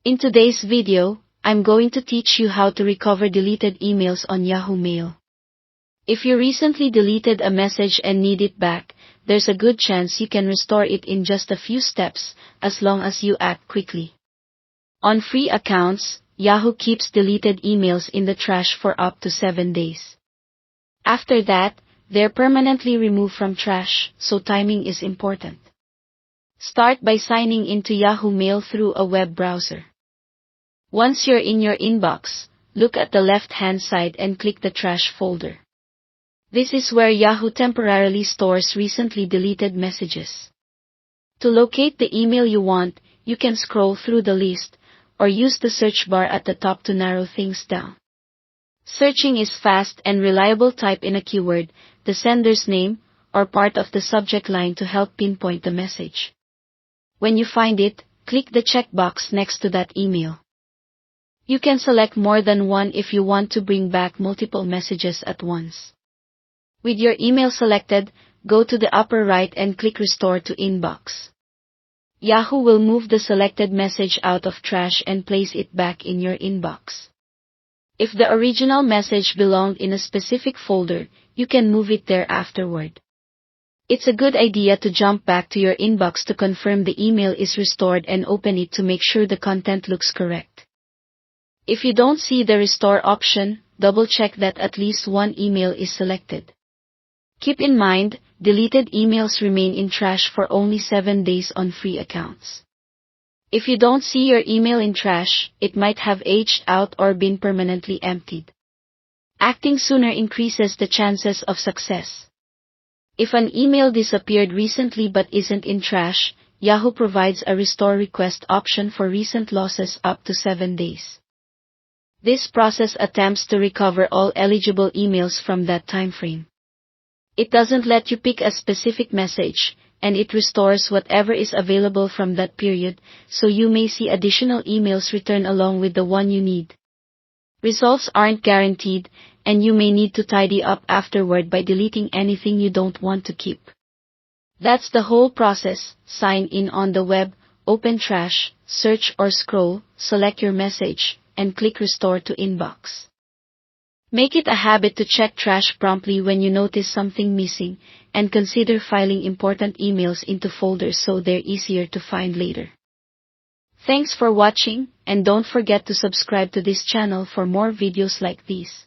In today's video, I'm going to teach you how to recover deleted emails on Yahoo Mail. If you recently deleted a message and need it back, there's a good chance you can restore it in just a few steps, as long as you act quickly. On free accounts, Yahoo keeps deleted emails in the trash for up to 7 days. After that, they're permanently removed from trash, so timing is important. Start by signing into Yahoo Mail through a web browser. Once you're in your inbox, look at the left-hand side and click the trash folder. This is where Yahoo temporarily stores recently deleted messages. To locate the email you want, you can scroll through the list, or use the search bar at the top to narrow things down. Searching is fast and reliable. Type in a keyword, the sender's name, or part of the subject line to help pinpoint the message. When you find it, click the checkbox next to that email. You can select more than one if you want to bring back multiple messages at once. With your email selected, go to the upper right and click Restore to Inbox. Yahoo will move the selected message out of trash and place it back in your inbox. If the original message belonged in a specific folder, you can move it there afterward. It's a good idea to jump back to your inbox to confirm the email is restored and open it to make sure the content looks correct. If you don't see the Restore option, double-check that at least one email is selected. Keep in mind, deleted emails remain in trash for only 7 days on free accounts. If you don't see your email in trash, it might have aged out or been permanently emptied. Acting sooner increases the chances of success. If an email disappeared recently but isn't in trash, Yahoo provides a restore request option for recent losses up to 7 days. This process attempts to recover all eligible emails from that time frame. It doesn't let you pick a specific message, and it restores whatever is available from that period, so you may see additional emails return along with the one you need. Results aren't guaranteed, and you may need to tidy up afterward by deleting anything you don't want to keep. That's the whole process. Sign in on the web, open trash, search or scroll, select your message, and click Restore to Inbox. Make it a habit to check trash promptly when you notice something missing, and consider filing important emails into folders so they're easier to find later. Thanks for watching, and don't forget to subscribe to this channel for more videos like these.